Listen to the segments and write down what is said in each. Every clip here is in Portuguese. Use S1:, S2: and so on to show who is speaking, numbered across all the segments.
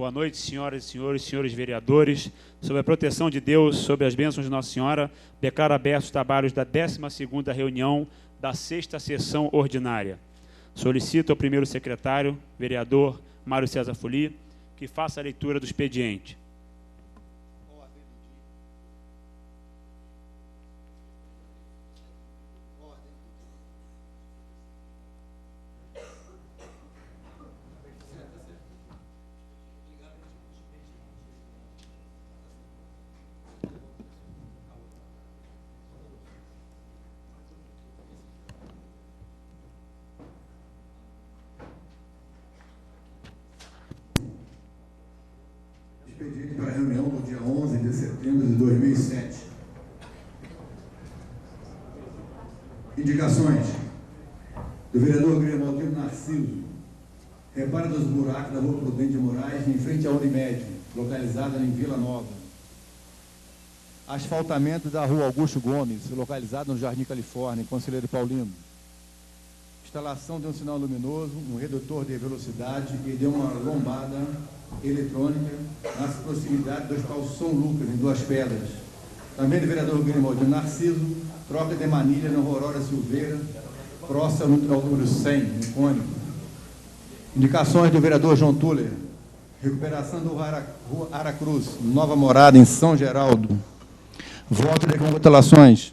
S1: Boa noite, senhoras e senhores, senhores vereadores. Sob a proteção de Deus, sob as bênçãos de Nossa Senhora, declaro abertos os trabalhos da 12ª reunião da 6ª sessão ordinária. Solicito ao primeiro secretário, vereador Mário César Fuli, que faça a leitura do expediente.
S2: Expediente para a reunião do dia 11 de setembro de 2007. Indicações do vereador Grimaldir Narciso. Repara dos buracos da rua Prudente de Moraes, em frente à Unimed, localizada em Vila Nova. Asfaltamento da rua Augusto Gomes, localizado no Jardim Califórnia, em Conselheiro Paulino. Instalação de um sinal luminoso, um redutor de velocidade e de uma lombada eletrônica nas proximidades do Hospital São Lucas, em Duas Pedras. Também do vereador Grimaldir Narciso, troca de manilha na Aurora Silveira, próximo ao número 100, em Cônico. Indicações do vereador João Tuller. Recuperação do Rua Aracruz, nova morada em São Geraldo. Voto de congratulações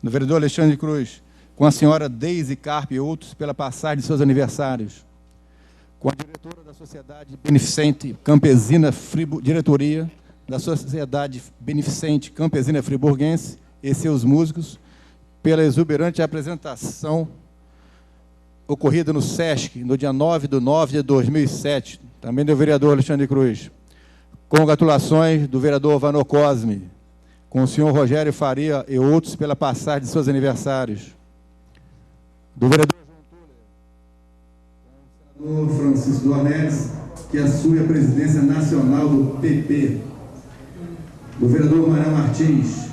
S2: do vereador Alexandre Cruz, com a senhora Deise Carpe e outros pela passagem de seus aniversários. Com a diretora da Sociedade Beneficente Campesina diretoria da Sociedade Beneficente Campesina Friburguense e seus músicos, pela exuberante apresentação ocorrida no SESC, no dia 9/9/2007, também do vereador Alexandre Cruz. Congratulações do vereador Vanor Cosme, com o senhor Rogério Faria e outros pela passagem de seus aniversários. Do vereador João Tuller, com o senador Francisco Dornelles, que assume a presidência nacional do PP. Do vereador Manuel Martins,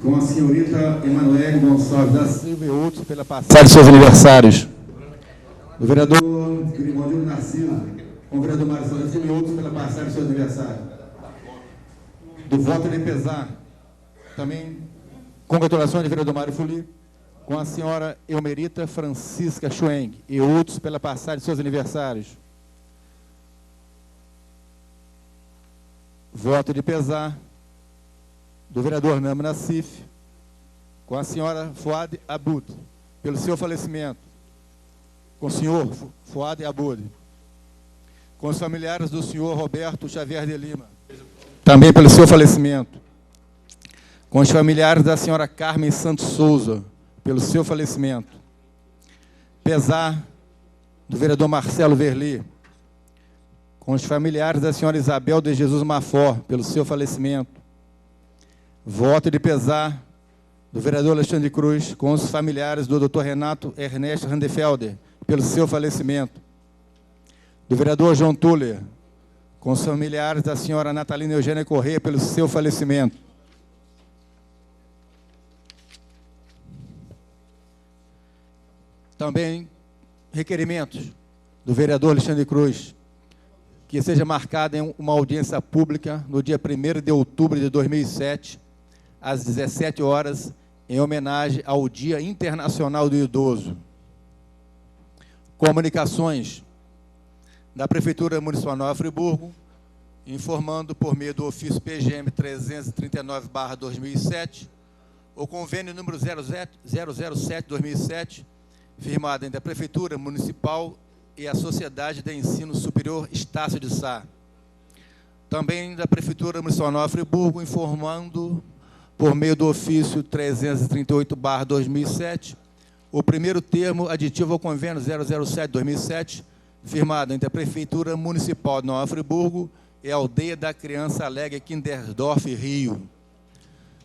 S2: com a senhorita Emanuele Gonçalves da Silva e outros pela passagem de seus aniversários. Do vereador Grimaldir Narciso, com o vereador Mário César Fuli e outros pela passagem de seus aniversários. Do voto de pesar, também congratulações do vereador Mário Fuli, com a senhora Elmerita Francisca Schweng e outros pela passagem de seus aniversários. Voto de pesar do vereador Namo Nassif, com a senhora Fuad Abud, pelo seu falecimento. Com o senhor Fuad Abud. Com os familiares do senhor Roberto Xavier de Lima, também pelo seu falecimento. Com os familiares da senhora Carmen Santos Souza, pelo seu falecimento. Pesar do vereador Marcelo Verli, com os familiares da senhora Isabel de Jesus Mafor, pelo seu falecimento. Voto de pesar do vereador Alexandre Cruz, com os familiares do Dr. Renato Ernesto Randefelder, pelo seu falecimento. Do vereador João Tuller, com os familiares da senhora Natalina Eugênia Corrêa, pelo seu falecimento. Também requerimentos do vereador Alexandre Cruz, que seja marcada em uma audiência pública no dia 1º de outubro de 2007, às 17 horas, em homenagem ao Dia Internacional do Idoso. Comunicações da Prefeitura Municipal de Nova Friburgo, informando por meio do ofício PGM 339/2007, o convênio número 007/2007, firmado entre a Prefeitura Municipal e a Sociedade de Ensino Superior Estácio de Sá. Também da Prefeitura Municipal de Nova Friburgo, informando, por meio do ofício 338/2007, o primeiro termo aditivo ao convênio 007/2007, firmado entre a Prefeitura Municipal de Nova Friburgo e a Aldeia da Criança Alegre Kinderdorf, Rio.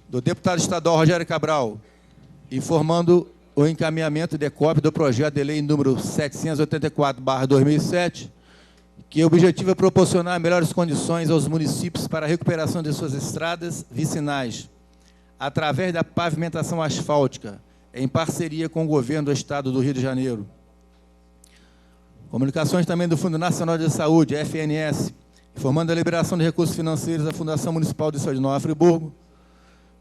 S2: Do deputado estadual Rogério Cabral, informando o encaminhamento de cópia do projeto de lei número 784/2007, que objetiva proporcionar melhores condições aos municípios para a recuperação de suas estradas vicinais, através da pavimentação asfáltica, em parceria com o governo do Estado do Rio de Janeiro. Comunicações também do Fundo Nacional de Saúde, FNS, informando a liberação de recursos financeiros da Fundação Municipal de Saúde de Nova Friburgo,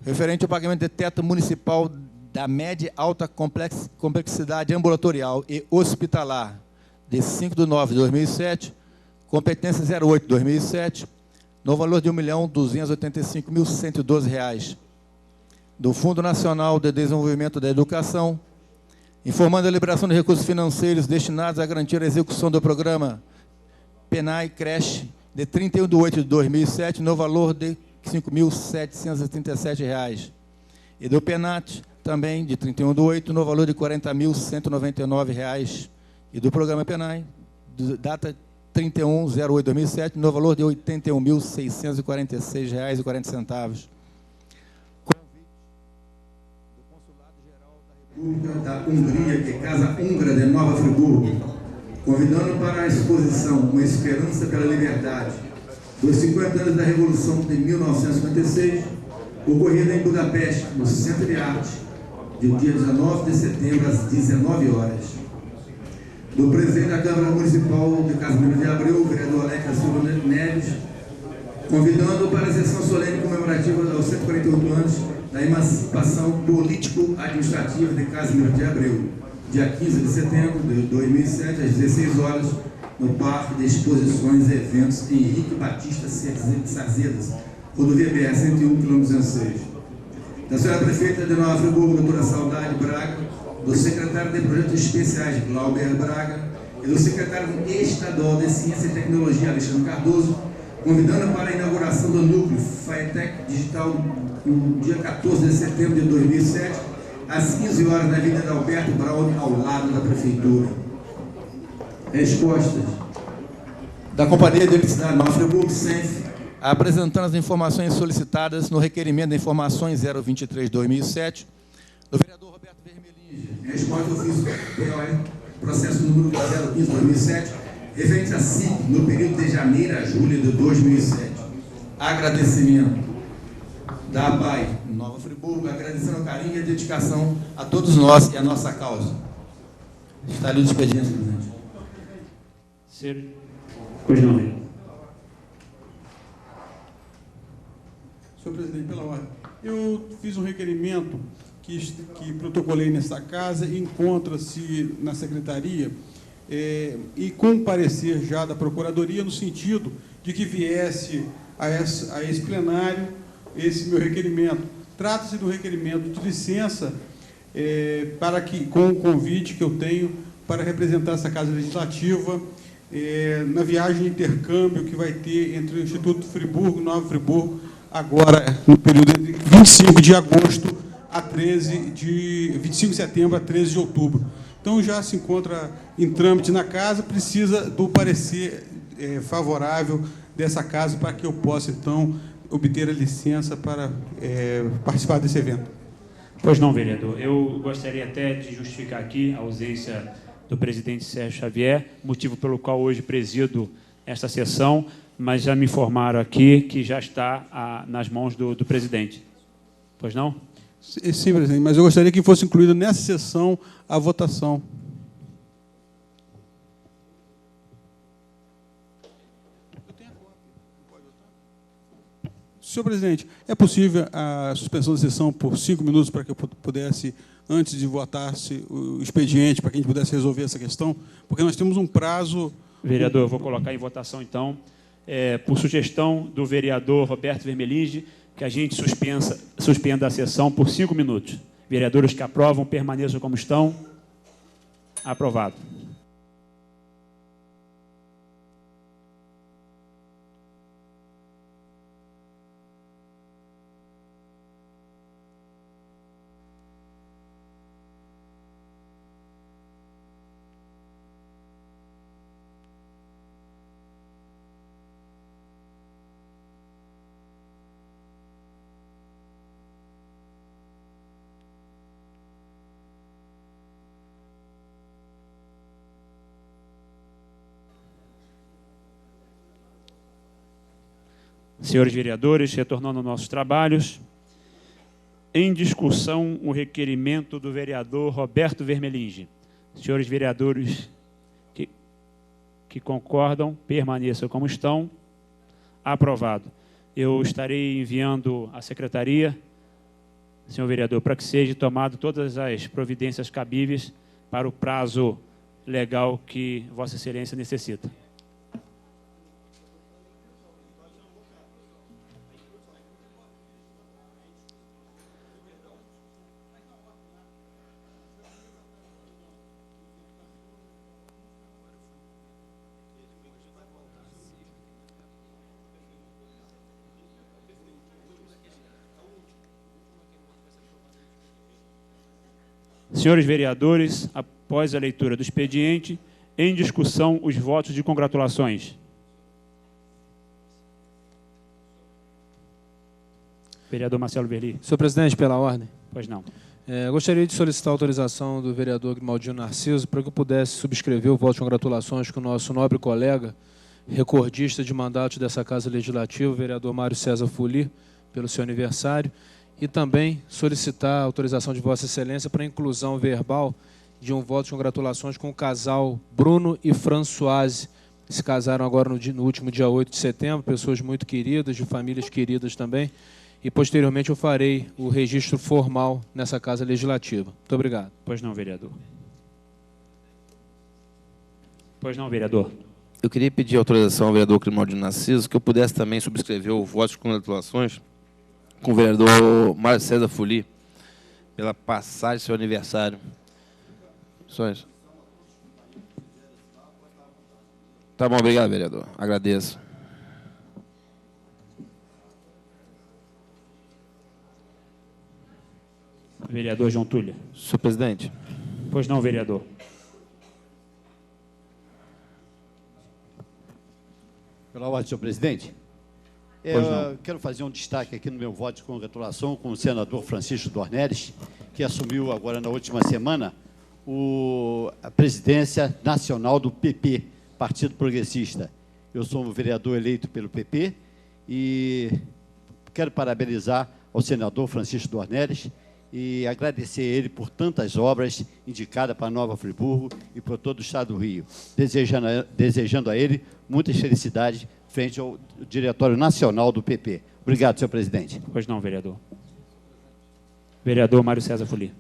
S2: referente ao pagamento de teto municipal da média e alta complexidade ambulatorial e hospitalar, de 5/9/2007, competência 08/2007, no valor de R$ 1.285.112, do Fundo Nacional de Desenvolvimento da Educação, informando a liberação de recursos financeiros destinados a garantir a execução do programa PENAI Creche, de 31/8/2007, no valor de R$ 5.737, e do PENAT, também de 31/8, no valor de R$ 40.199, e do programa PENAI, data 31/08/2007, no valor de R$ 81.646,40.
S3: Da Hungria e Casa Húngara de Nova Friburgo, convidando para a exposição Uma Esperança pela Liberdade, dos 50 anos da Revolução de 1956, ocorrida em Budapeste, no Centro de Arte, do dia 19 de setembro, às 19 horas. Do presidente da Câmara Municipal de Casimiro de Abreu, o vereador Alex da Silva Neves, convidando para a sessão solene comemorativa aos 148 anos da emancipação político-administrativa de Casimiro de Abreu, dia 15 de setembro de 2007, às 16 horas, no Parque de Exposições e Eventos Henrique Batista Sarzedas, rodovia BR-101, km 206. Da senhora prefeita de Nova Friburgo, doutora Saudade Braga, do secretário de Projetos Especiais, Glauber Braga, e do secretário estadual de Ciência e Tecnologia, Alexandre Cardoso, convidando para a inauguração do núcleo FAETEC Digital no dia 14 de setembro de 2007, às 15 horas, na Avenida Alberto Braun, ao lado da Prefeitura. Respostas da Companhia de Eletricidade Nova Friburgo, SENF,
S2: apresentando as informações solicitadas no requerimento de informações 023/2007, do vereador Roberto Vermelinge.
S3: Resposta do ofício POE, processo número 015/2007, referente a SIC, no período de janeiro a julho de 2007. Agradecimento da APAI Nova Friburgo, agradecendo o carinho e a dedicação a todos nós e a nossa causa. Está ali o expediente, presidente.
S1: Pois não, Rei.
S4: Senhor presidente, pela ordem. Eu fiz um requerimento que protocolei nesta casa, encontra-se na secretaria, e com parecer já da Procuradoria, no sentido de que viesse a esse plenário esse meu requerimento. Trata-se do requerimento de licença com o convite que eu tenho para representar essa Casa Legislativa na viagem de intercâmbio que vai ter entre o Instituto Friburgo e Nova Friburgo, agora no período de 25 de agosto a 25 de setembro a 13 de outubro. Então, já se encontra em trâmite na casa, precisa do parecer favorável dessa casa para que eu possa, então, obter a licença para participar desse evento.
S1: Pois não, vereador. Eu gostaria até de justificar aqui a ausência do presidente Sérgio Xavier, motivo pelo qual hoje presido esta sessão, mas já me informaram aqui que já está nas mãos do presidente. Pois não?
S4: Sim, presidente, mas eu gostaria que fosse incluído nessa sessão a votação. Senhor presidente, é possível a suspensão da sessão por 5 minutos para que eu pudesse, antes de votar-se o expediente, para que a gente pudesse resolver essa questão? Porque nós temos um prazo...
S1: Vereador, eu vou colocar em votação, então, por sugestão do vereador Roberto Vermelinge, que a gente suspenda a sessão por 5 minutos. Vereadores que aprovam, permaneçam como estão. Aprovado. Senhores vereadores, retornando aos nossos trabalhos, em discussão o requerimento do vereador Roberto Vermelinge. Senhores vereadores que concordam, permaneçam como estão. Aprovado. Eu estarei enviando à secretaria, senhor vereador, para que seja tomado todas as providências cabíveis para o prazo legal que Vossa Excelência necessita. Senhores vereadores, após a leitura do expediente, em discussão os votos de congratulações. Vereador Marcelo Verli.
S5: Senhor presidente, pela ordem.
S1: Pois não.
S5: Gostaria de solicitar a autorização do vereador Grimaldino Narciso para que eu pudesse subscrever o voto de congratulações com o nosso nobre colega, recordista de mandato dessa Casa Legislativa, o vereador Mário César Fuli, pelo seu aniversário, e também solicitar a autorização de Vossa Excelência para a inclusão verbal de um voto de congratulações com o casal Bruno e Françoise, que se casaram agora no último dia 8 de setembro, pessoas muito queridas, de famílias queridas também, e posteriormente eu farei o registro formal nessa Casa Legislativa. Muito obrigado.
S1: Pois não, vereador. Pois não, vereador.
S6: Eu queria pedir autorização ao vereador Grimaldino Narciso que eu pudesse também subscrever o voto de congratulações com o vereador Mário César Fuli, pela passagem do seu aniversário. Só isso. Tá bom, obrigado, vereador. Agradeço.
S1: Vereador João Túlio.
S6: Senhor presidente.
S1: Pois não, vereador.
S7: Pela ordem, senhor presidente. Eu quero fazer um destaque aqui no meu voto de congratulação com o senador Francisco Dornelles, que assumiu agora na última semana a presidência nacional do PP, Partido Progressista. Eu sou um vereador eleito pelo PP e quero parabenizar ao senador Francisco Dornelles e agradecer a ele por tantas obras indicadas para Nova Friburgo e por todo o estado do Rio, desejando a ele muitas felicidades frente ao Diretório Nacional do PP. Obrigado, senhor presidente.
S1: Pois não, vereador. Vereador Mário César Fuli.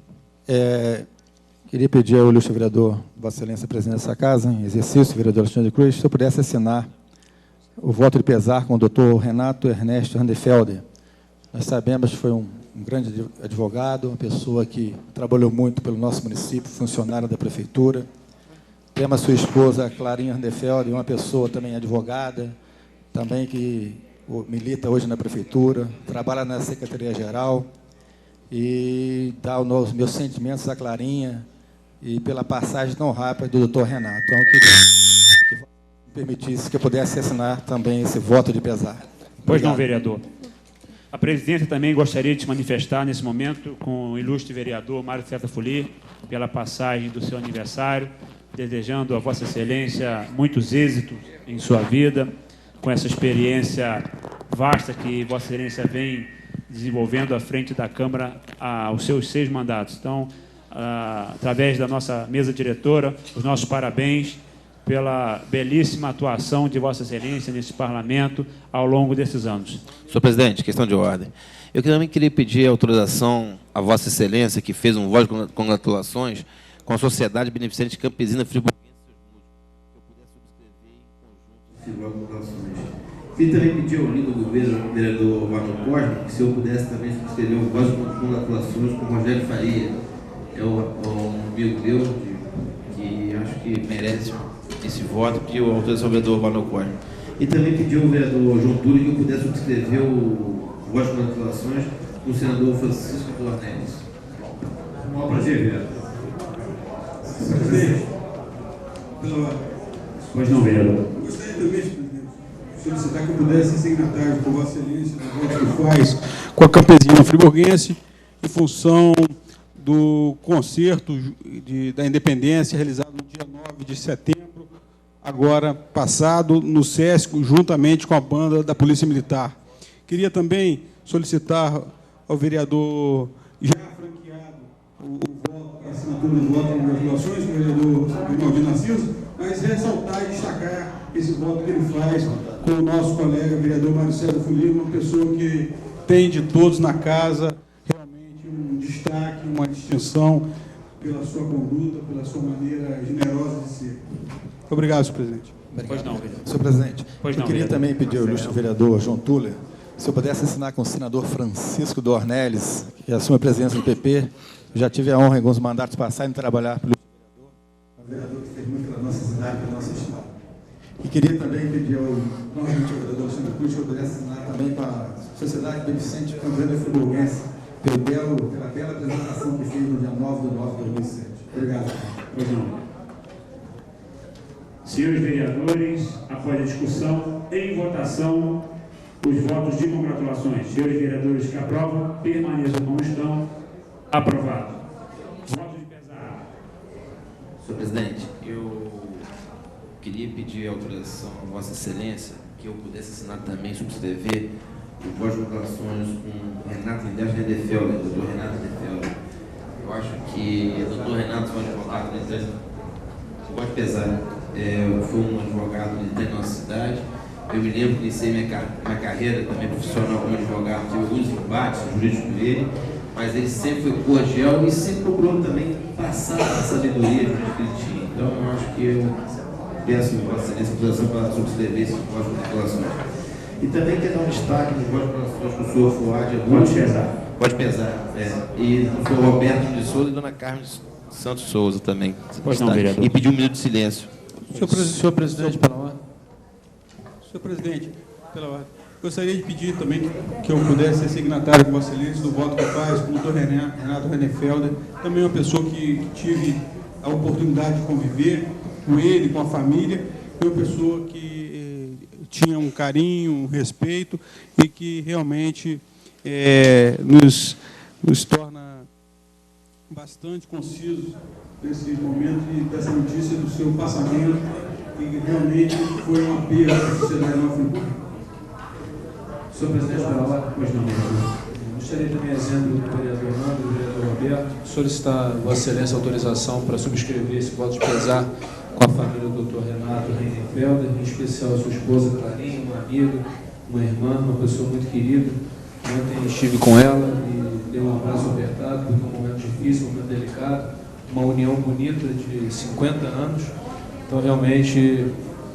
S2: Queria pedir ao ilustre vereador, Vossa Excelência, presidente dessa casa, em exercício, vereador Alexandre Cruz, se eu pudesse assinar o voto de pesar com o doutor Renato Ernesto Randefelder. Nós sabemos que foi um grande advogado, uma pessoa que trabalhou muito pelo nosso município, funcionária da prefeitura. Temos a sua esposa, Clarinha Randefelder, uma pessoa também advogada, também que milita hoje na prefeitura, trabalha na Secretaria-Geral, e dá os meus sentimentos à Clarinha e pela passagem tão rápida do doutor Renato. Então, eu queria que me permitisse que eu pudesse assinar também esse voto de pesar.
S1: Pois não, vereador. A presidência também gostaria de se manifestar nesse momento com o ilustre vereador Mário César Fuli, pela passagem do seu aniversário, desejando a Vossa Excelência muitos êxitos em sua vida, com essa experiência vasta que Vossa Excelência vem desenvolvendo à frente da Câmara aos seus 6 mandatos. Então, através da nossa mesa diretora, os nossos parabéns pela belíssima atuação de Vossa Excelência nesse Parlamento ao longo desses anos.
S6: Senhor presidente, questão de ordem. Eu também queria pedir autorização a Vossa Excelência, que fez um voto de congratulações com a Sociedade Beneficente Campesina Friburguense.
S3: E também pedir ao lindo vereador Mano Cosme, que se eu pudesse também subscrever o voto de congratulações com o Rogério Faria. É um amigo meu que acho que merece esse voto, que eu autorizo ao vereador Mano Cosme. E também pedir ao vereador João Túlio que eu pudesse subscrever o voto de congratulações com o senador Francisco Dornelles. Um maior prazer, vereador.
S1: Pois não, vereador.
S4: Gostaria também solicitar que eu pudesse ser signatário por Vossa Excelência do voto que faz com a campesina friburguense em função do concerto da independência realizado no dia 9 de setembro, agora passado, no SESC, juntamente com a banda da Polícia Militar. Queria também solicitar ao vereador já franqueado a assinatura do voto de congratulações, o vereador Grimaldino Narciso, mas ressaltar e destacar esse voto que ele faz com o nosso colega vereador Mário César Fuli, uma pessoa que tem de todos na casa realmente um destaque, uma distinção pela sua conduta, pela sua maneira generosa de ser. Obrigado, senhor presidente.
S1: Pois não, vereador.
S2: Senhor presidente,
S1: Pois não,
S2: eu queria
S1: vereador.
S2: também pedir ao ilustre vereador João Tuller, se eu pudesse assinar com o senador Francisco Dornelles, que assume a presidência do PP. Eu já tive a honra em alguns mandatos passar em trabalhar pelo vereador que fez muito pela nossa cidade, pelo nosso estado. E queria também pedir ao novamente ao vereador Alexandre Cruz que eu pudesse assinar também com a Sociedade Beneficente Campanha Friburguense, pela bela apresentação que fez no dia 9/9/2007. Obrigado.
S1: Pois não. Senhores vereadores, após a discussão, em votação, os votos de congratulações. Senhores vereadores que aprovam, permaneçam como estão. Aprovado. Voto de pesar.
S6: Senhor presidente, eu queria pedir autorização a Vossa Excelência que eu pudesse assinar também, subscrever o voto de congratulações com Renato Renefelder, doutor Renato Renefelder. Eu acho que o doutor Renato foi um advogado, eu gosto de pesar, foi um advogado de nossa cidade. Eu me lembro que iniciei minha carreira também profissional como advogado, tive alguns embates jurídicos com ele, mas ele sempre foi cordial e sempre procurou também passar a sabedoria jurídica que ele tinha. Então, eu acho que eu peço a Vossa Excelência autorização para subscrever esse voto de congratulações. E também quero dar um destaque no voto de congratulações com o senhor Fuad Abud.
S1: Pode pesar.
S6: Pode pesar. E o senhor Roberto de Souza e dona Carmen Santos Souza também.
S1: Pois não, vereador.
S6: E pedir 1 minuto de silêncio.
S5: Senhor presidente, pela ordem.
S4: Senhor presidente, pela ordem, gostaria de pedir também que eu pudesse ser signatário com Vossa Excelência do voto que faz com o doutor Renato Renefelder, também uma pessoa que tive a oportunidade de conviver com ele, com a família, uma pessoa que tinha um carinho, um respeito e que realmente nos torna bastante concisos nesse momento e dessa notícia do seu passamento, e que realmente foi uma perda para a sociedade nova Friburgo.
S5: Senhor presidente, pela ordem. Pois não, vereador. Gostaria também, exemplo do vereador Nando e do vereador Roberto, solicitar a Vossa Excelência autorização para subscrever esse voto de pesar com a família do Dr. Renato Renefelder, em especial a sua esposa Clarinha, uma amiga, uma irmã, uma pessoa muito querida. Ontem estive com ela e dei um abraço apertado, porque é um momento difícil, um momento delicado, uma união bonita de 50 anos. Então, realmente,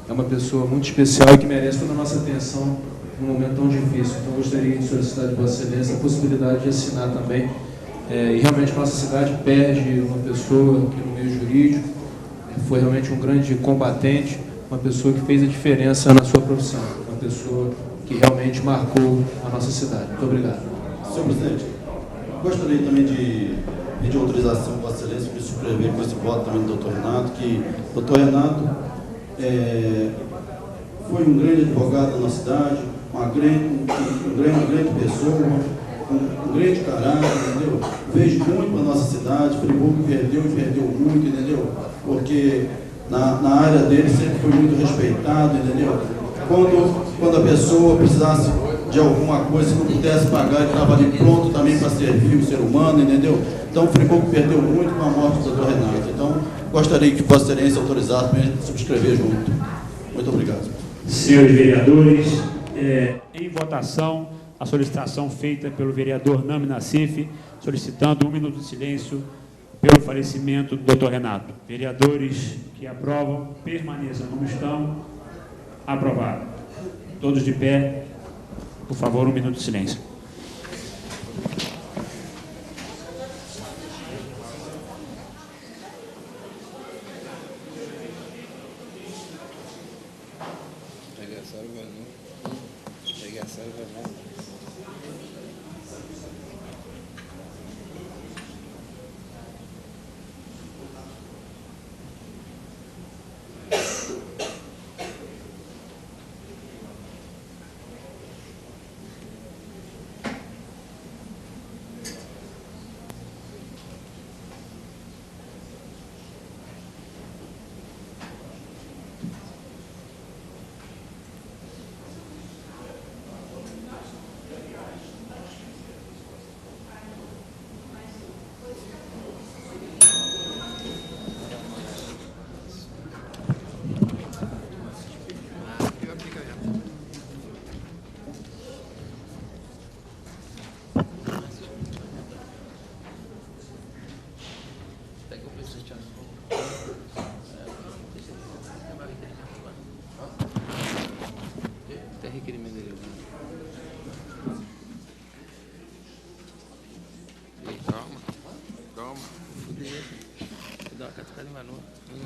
S5: é uma pessoa muito especial e que merece toda a nossa atenção num momento tão difícil. Então, gostaria de solicitar de Vossa Excelência a possibilidade de assinar também. E realmente, nossa cidade perde uma pessoa que no meio jurídico foi realmente um grande combatente, uma pessoa que fez a diferença na sua profissão, uma pessoa que realmente marcou a nossa cidade. Muito obrigado.
S8: Senhor presidente, gostaria também de pedir autorização para Vossa Excelência para subscrever com esse voto também do doutor Renato, que o doutor Renato foi um grande advogado da nossa cidade, uma grande pessoa, um grande caráter, entendeu? Fez muito para a nossa cidade, Friburgo perdeu e perdeu muito, entendeu? Porque na área dele sempre foi muito respeitado, entendeu? Quando a pessoa precisasse de alguma coisa, se não pudesse pagar, ele estava ali pronto também para servir o ser humano, entendeu? Então, o Friburgo perdeu muito com a morte do doutor Renato. Então, gostaria que Vossa Excelência autorizasse para a gente subscrever junto. Muito obrigado.
S1: Senhores vereadores, em votação, a solicitação feita pelo vereador Nami Nassif, solicitando 1 minuto de silêncio pelo falecimento do doutor Renato. Vereadores que aprovam, permaneçam como estão. Aprovado. Todos de pé. Por favor, 1 minuto de silêncio.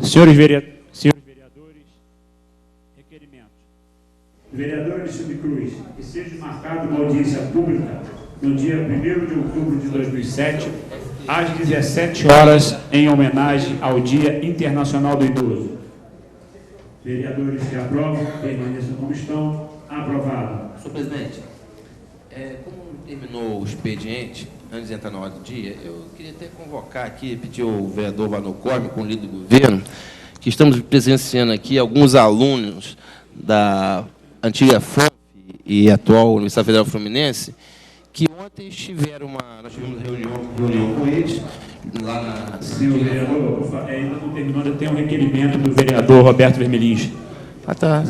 S1: Senhores vereadores, requerimentos. Vereador Alexandre Cruz, que seja marcada uma audiência pública no dia 1º de outubro de 2007, às 17 horas, em homenagem ao Dia Internacional do Idoso. Vereadores que aprovam, permaneçam como estão. Aprovado.
S6: Senhor presidente, como terminou o expediente, antes de entrar na ordem do dia, eu queria até convocar aqui, pedir ao vereador Vanocorme, com o líder do governo, que estamos presenciando aqui alguns alunos da antiga FONF e atual Universidade Federal Fluminense, que ontem nós tivemos reunião com eles, lá na...
S1: Senhor vereador, ainda não terminou, ainda tem um requerimento do vereador Roberto Vermelins.
S6: Tá.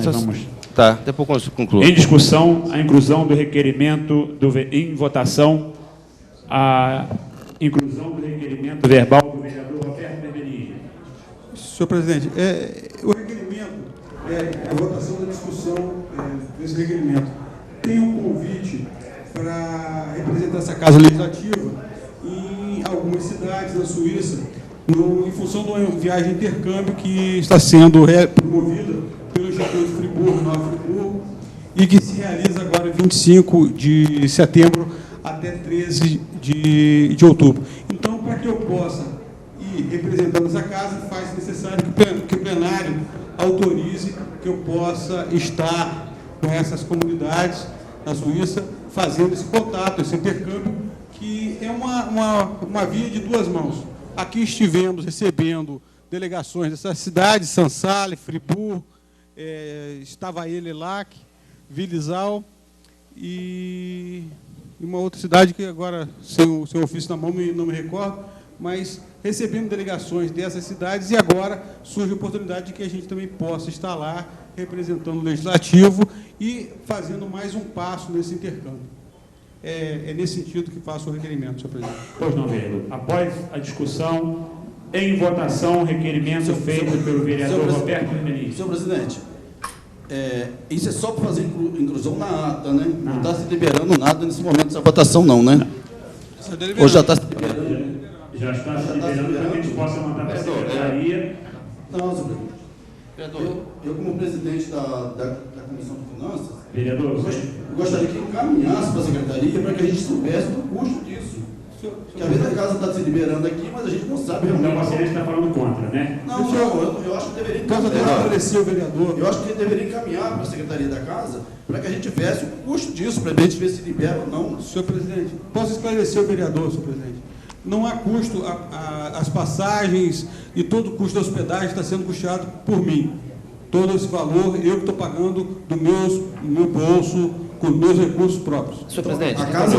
S6: Tá, depois concluo.
S1: Em discussão, a inclusão do requerimento, em votação, a inclusão do requerimento verbal do vereador Roberto Vermelins.
S4: Senhor presidente, o requerimento, a votação da discussão desse requerimento. Tem um convite para representar essa Casa Legislativa em algumas cidades da Suíça, em função de uma viagem de intercâmbio que está sendo promovida pelo Instituto de Friburgo, Nova Friburgo, e que se realiza agora 25 de setembro até 13 de outubro. Então, para que eu possa ir representando essa casa, faz necessário que o plenário autorize que eu possa estar com essas comunidades na Suíça, fazendo esse contato, esse intercâmbio, que é uma via de duas mãos. Aqui estivemos recebendo delegações dessas cidades, Sansale, Friburgo, estava ele lá, Vilizal, e uma outra cidade que agora, sem o ofício na mão, não me recordo, mas recebendo delegações dessas cidades, e agora surge a oportunidade de que a gente também possa estar lá, representando o Legislativo e fazendo mais um passo nesse intercâmbio. É nesse sentido que faço o requerimento, senhor presidente.
S1: Pois não, vereador. Após a discussão, em votação, requerimento feito pelo vereador Roberto Vermelins.
S8: Senhor presidente, isso é só para fazer inclusão na ata, né? Não está se liberando nada nesse momento dessa votação, não, né? Ou já está se liberando?
S1: Já está se liberando para que a gente possa mandar para a secretaria.
S8: Não, senhor presidente. Eu como presidente da Comissão de Finanças,
S1: vereador,
S8: eu gostaria que encaminhasse para a secretaria para que a gente soubesse do custo disso. Porque a vezes a casa está se liberando aqui, mas a gente não sabe realmente.
S1: Então você está falando contra, né?
S8: Não, eu acho que deveria encaminhar. Eu acho que ele deveria encaminhar para a Secretaria da Casa para que a gente tivesse o custo disso, para a gente ver se libera ou não.
S4: Senhor presidente, posso esclarecer o vereador, senhor presidente? Não há custo, as passagens e todo o custo da hospedagem está sendo custeado por mim. Todo esse valor eu que estou pagando do meu bolso, com meus recursos próprios.
S6: Senhor presidente,
S8: a casa...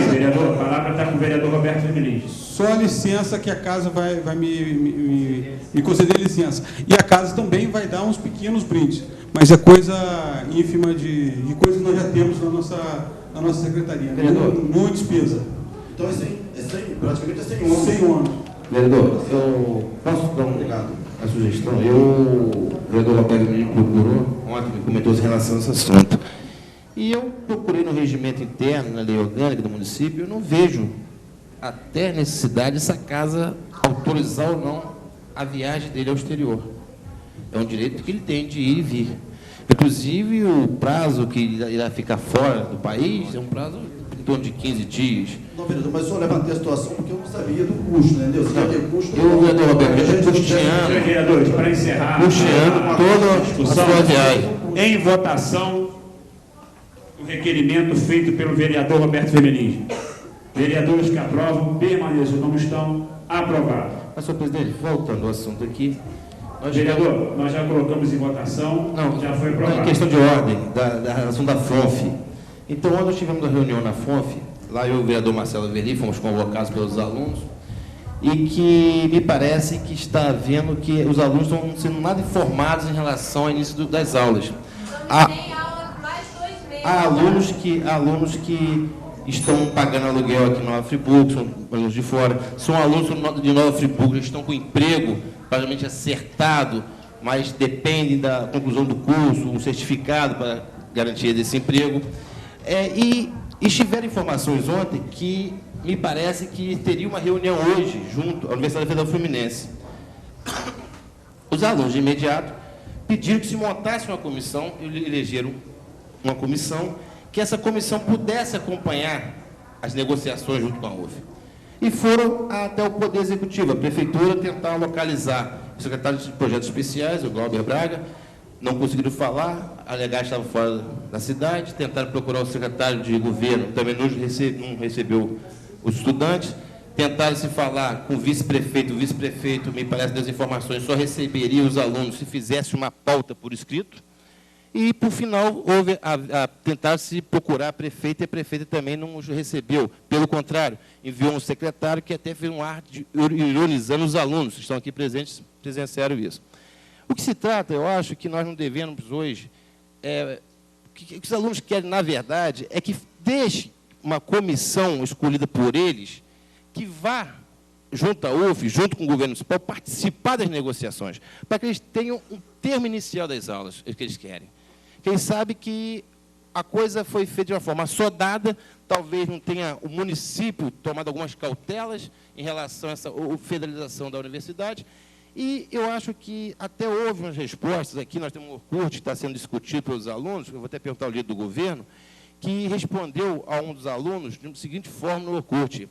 S1: Vereador, a palavra está com o vereador Roberto Vermelins.
S4: Só licença que a casa vai me conceder licença. E a casa também vai dar uns pequenos brindes, mas é coisa ínfima de coisas que nós já temos na nossa secretaria.
S6: Vereador.
S4: Não é despesa.
S8: Então, praticamente é 100 anos.
S4: 100 anos.
S6: Vereador, eu posso dar uma sugestão? O vereador Roberto me procurou, ontem me comentou em relação a esse assunto. E eu procurei no regimento interno, na lei orgânica do município, eu não vejo até necessidade dessa casa autorizar ou não a viagem dele ao exterior. É um direito que ele tem de ir e vir. Inclusive, o prazo que irá ficar fora do país é um prazo em torno de 15 dias.
S8: Não, vereador, mas eu só levantei a situação porque eu não sabia do custo, né? Entendeu? Você já tem custo.
S6: Eu, vereador Roberto, eu estou custeando.
S1: Vereadores, para encerrar
S6: toda a sua viagem.
S1: Em votação, o requerimento feito pelo vereador Roberto Vermelins. Vereadores que aprovam, permaneçam como estão. Aprovado.
S6: Mas, senhor presidente, voltando ao assunto aqui.
S1: Vereador, nós já colocamos em votação, já foi aprovado.
S6: Em questão de ordem, da relação da FONF. Então, ontem nós tivemos uma reunião na FONF, lá eu e o vereador Marcelo Verli fomos convocados pelos alunos, e que me parece que está havendo que os alunos estão sendo nada informados em relação ao início das aulas. Há alunos que estão pagando aluguel aqui em Nova Friburgo, são alunos de fora, são alunos de Nova Friburgo, que estão com emprego praticamente acertado, mas dependem da conclusão do curso, um certificado para garantia desse emprego. E estiveram informações ontem que me parece que teria uma reunião hoje, junto à Universidade Federal Fluminense, os alunos, de imediato, pediram que se montasse uma comissão, elegeram uma comissão, que essa comissão pudesse acompanhar as negociações junto com a UF. E foram até o Poder Executivo, a Prefeitura, tentar localizar o secretário de Projetos Especiais, o Glauber Braga, não conseguiram falar, alegar que estava fora da cidade, tentaram procurar o secretário de Governo, também não recebeu os estudantes, tentaram se falar com o vice-prefeito, me parece, das informações, só receberia os alunos se fizesse uma pauta por escrito, e, por final, houve tentar se procurar a prefeita, e a prefeita também não os recebeu. Pelo contrário, enviou um secretário que até fez um ar de ironizando os alunos que estão aqui presentes, presenciaram isso. O que se trata, eu acho, que nós não devemos hoje, o que os alunos querem, na verdade, é que deixe uma comissão escolhida por eles, que vá junto à UF, junto com o governo municipal, participar das negociações, para que eles tenham um termo inicial das aulas, que eles querem. Quem sabe que a coisa foi feita de uma forma assodada, talvez não tenha o município tomado algumas cautelas em relação a essa federalização da universidade, e eu acho que até houve umas respostas aqui, nós temos um Orkut que está sendo discutido pelos alunos, eu vou até perguntar ao líder do governo, que respondeu a um dos alunos de seguinte forma no Orkut: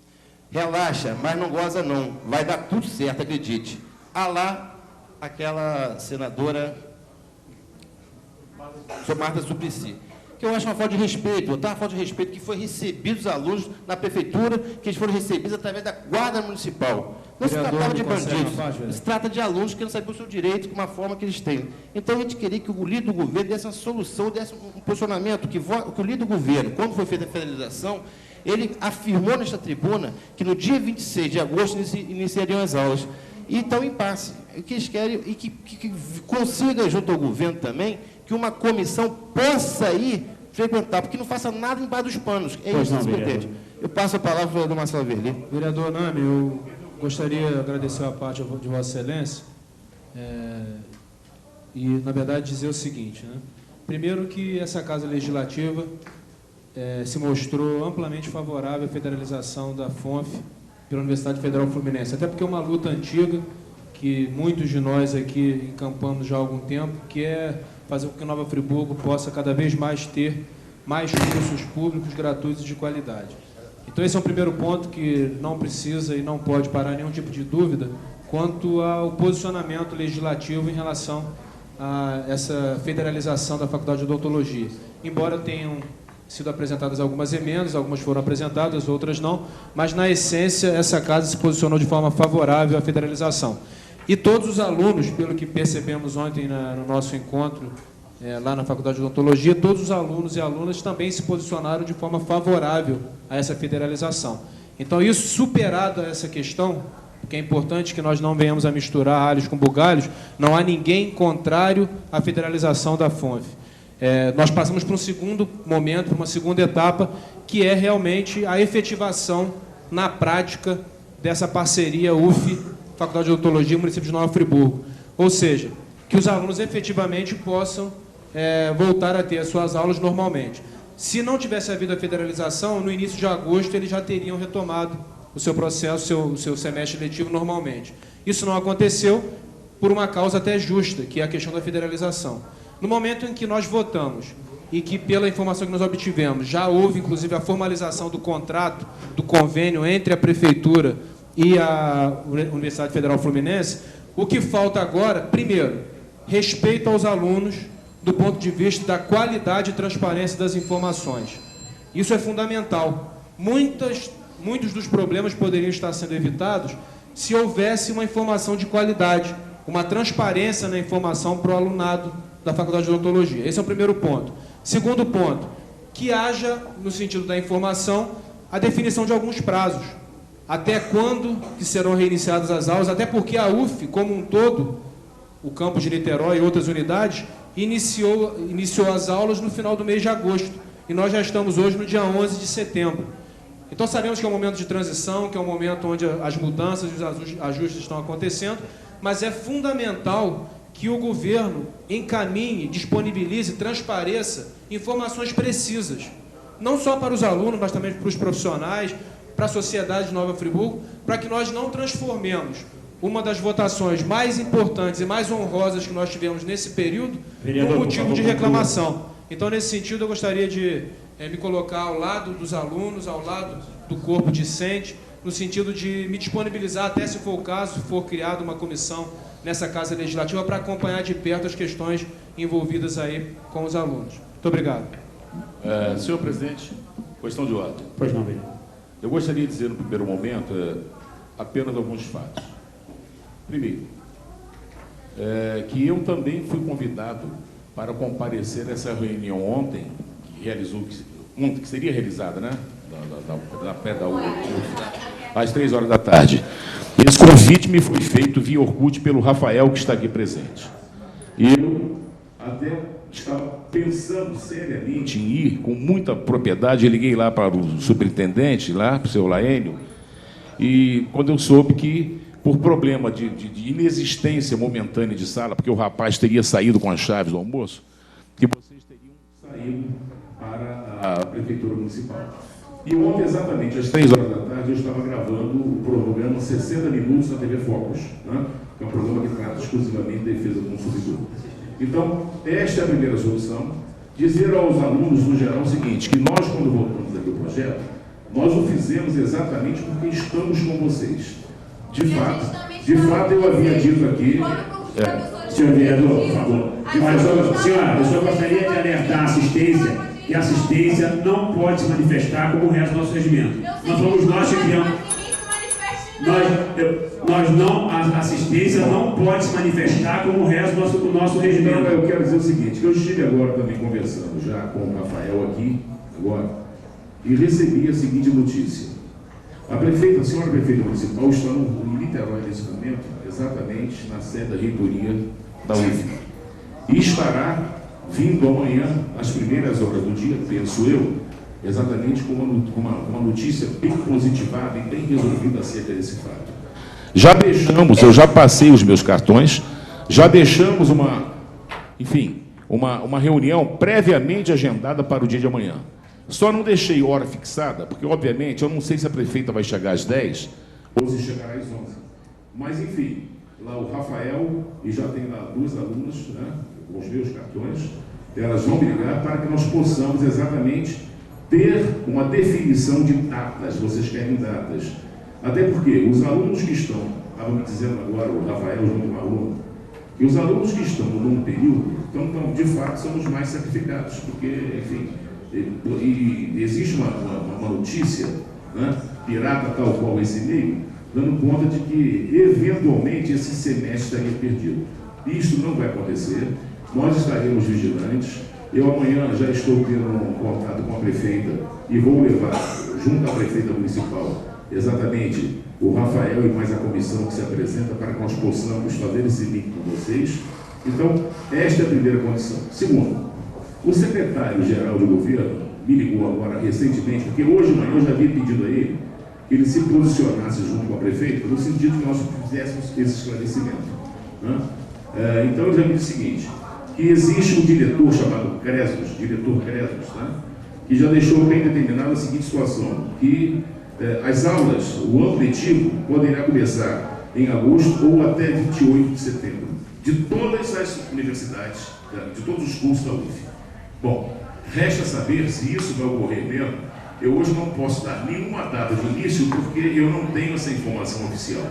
S6: relaxa, mas não goza não, vai dar tudo certo, acredite. Lá, aquela senadora Marta Suplicy, que eu acho uma falta de respeito, uma falta de respeito que foi recebido os alunos na prefeitura, que eles foram recebidos através da guarda municipal. Não se tratava de bandidos, se trata de alunos que não sabiam o seu direito, com uma forma que eles têm. Então, a gente queria que o líder do governo desse uma solução, desse um posicionamento, que o líder do governo, quando foi feita a federalização, ele afirmou nesta tribuna que no dia 26 de agosto iniciariam as aulas. E estão em impasse. O que eles querem, e que consiga, junto ao governo também, que uma comissão possa ir frequentar, porque não faça nada embaixo dos panos. É isso que se pretende. Eu passo a palavra para o vereador Marcelo Verli.
S5: Vereador Nami, eu gostaria de agradecer a parte de Vossa Excelência e, na verdade, dizer o seguinte, né? Primeiro, que essa Casa Legislativa se mostrou amplamente favorável à federalização da FONF pela Universidade Federal Fluminense, até porque é uma luta antiga que muitos de nós aqui encampamos já há algum tempo, que é fazer com que Nova Friburgo possa cada vez mais ter mais cursos públicos gratuitos de qualidade. Então, esse é um primeiro ponto que não precisa e não pode parar nenhum tipo de dúvida quanto ao posicionamento legislativo em relação a essa federalização da Faculdade de Odontologia. Embora tenham sido apresentadas algumas emendas, algumas foram apresentadas, outras não, mas, na essência, essa casa se posicionou de forma favorável à federalização. E todos os alunos, pelo que percebemos ontem no nosso encontro, lá na Faculdade de Odontologia, todos os alunos e alunas também se posicionaram de forma favorável a essa federalização. Então, isso, superado essa questão, porque é importante que nós não venhamos a misturar alhos com bugalhos, não há ninguém contrário à federalização da FONF. Nós passamos para um segundo momento, para uma segunda etapa, que é realmente a efetivação na prática dessa parceria UF, Faculdade de Odontologia, município de Nova Friburgo. Ou seja, que os alunos efetivamente possam voltar a ter as suas aulas normalmente. Se não tivesse havido a federalização, no início de agosto eles já teriam retomado o seu processo, o seu semestre letivo normalmente. Isso não aconteceu por uma causa até justa, que é a questão da federalização. No momento em que nós votamos e que, pela informação que nós obtivemos, já houve, inclusive, a formalização do contrato, do convênio entre a Prefeitura e a Universidade Federal Fluminense, o que falta agora, primeiro, respeito aos alunos do ponto de vista da qualidade e transparência das informações. Isso é fundamental. Muitos dos problemas poderiam estar sendo evitados se houvesse uma informação de qualidade, uma transparência na informação para o alunado da Faculdade de Odontologia. Esse é o primeiro ponto. Segundo ponto, que haja, no sentido da informação, a definição de alguns prazos. Até quando que serão reiniciadas as aulas, até porque a UF, como um todo, o campus de Niterói e outras unidades, iniciou as aulas no final do mês de agosto. E nós já estamos hoje no dia 11 de setembro. Então, sabemos que é um momento de transição, que é um momento onde as mudanças e os ajustes estão acontecendo, mas é fundamental que o governo encaminhe, disponibilize, transpareça informações precisas, não só para os alunos, mas também para os profissionais, para a sociedade de Nova Friburgo, para que nós não transformemos uma das votações mais importantes e mais honrosas que nós tivemos nesse período
S1: Vereador,
S5: por motivo
S1: por
S5: de
S1: favor,
S5: reclamação. Então, nesse sentido, eu gostaria de me colocar ao lado dos alunos, ao lado do corpo discente, no sentido de me disponibilizar, até se for o caso, se for criada uma comissão nessa Casa Legislativa para acompanhar de perto as questões envolvidas aí com os alunos. Muito obrigado.
S9: Senhor presidente, questão de ordem.
S1: Pois não, vereador.
S9: Eu gostaria de dizer, no primeiro momento, apenas alguns fatos. Primeiro, que eu também fui convidado para comparecer nessa reunião ontem, que seria realizada, né? Na pé da às 3 horas da tarde. Esse convite me foi feito via Orkut pelo Rafael, que está aqui presente. E eu até estava pensando seriamente em ir, com muita propriedade. Eu liguei lá para o superintendente, lá para o seu Laênio, e quando eu soube que, por problema de inexistência momentânea de sala, porque o rapaz teria saído com as chaves do almoço, que vocês teriam saído para a Prefeitura Municipal. E ontem, exatamente às 3 horas da tarde, eu estava gravando o programa 60 Minutos na TV Focus, né? Que é um programa que trata exclusivamente da defesa do consumidor. Então, esta é a primeira solução. Dizer aos alunos, no geral, o seguinte, que nós, quando votamos aqui o projeto, nós o fizemos exatamente porque estamos com vocês. De fato, eu havia dito aqui...
S1: Senhor vereador, por favor. Mas, senhora, eu só gostaria de alertar a assistência, que a assistência não pode se manifestar como o resto do nosso regimento. Nós fomos nós que criamos. A assistência não pode se manifestar como o resto do nosso regimento.
S9: Eu quero dizer o seguinte, que eu estive agora também conversando já com o Rafael aqui, agora, e recebi a seguinte notícia. A senhora prefeita municipal está em Niterói nesse momento, exatamente na sede da reitoria da UF. E estará vindo amanhã, às primeiras horas do dia, penso eu, exatamente com uma notícia bem positivada e bem resolvida acerca desse fato. Eu já passei os meus cartões, já deixamos uma reunião previamente agendada para o dia de amanhã. Só não deixei hora fixada, porque, obviamente, eu não sei se a prefeita vai chegar às 10 ou se chegará às 11. Mas, enfim, lá o Rafael, e já tem lá 2 alunas, né, com os meus cartões, elas vão me ligar para que nós possamos exatamente ter uma definição de datas. Vocês querem datas. Até porque os alunos que estão, estava me dizendo agora o Rafael junto com o aluno, que os alunos que estão no longo período, então, de fato, são os mais sacrificados, porque, enfim... E existe uma notícia, né, pirata tal qual esse e-mail, dando conta de que, eventualmente, esse semestre estaria perdido. Isto não vai acontecer, nós estaremos vigilantes. Eu amanhã já estou tendo um contato com a prefeita e vou levar, junto à prefeita municipal, exatamente o Rafael e mais a comissão que se apresenta para que nós possamos fazer esse link com vocês. Então, esta é a primeira condição. Segundo, o secretário-geral de governo me ligou agora recentemente, porque hoje de manhã eu já havia pedido a ele que ele se posicionasse junto com a prefeita, no sentido que nós fizéssemos esse esclarecimento. Né? Então eu já me disse o seguinte, que existe um diretor chamado diretor Cresos, né? Que já deixou bem determinada a seguinte situação, que as aulas, o ano letivo, poderá começar em agosto ou até 28 de setembro, de todas as universidades, de todos os cursos da UF. Bom, resta saber se isso vai ocorrer mesmo. Eu hoje não posso dar nenhuma data de início, porque eu não tenho essa informação oficial.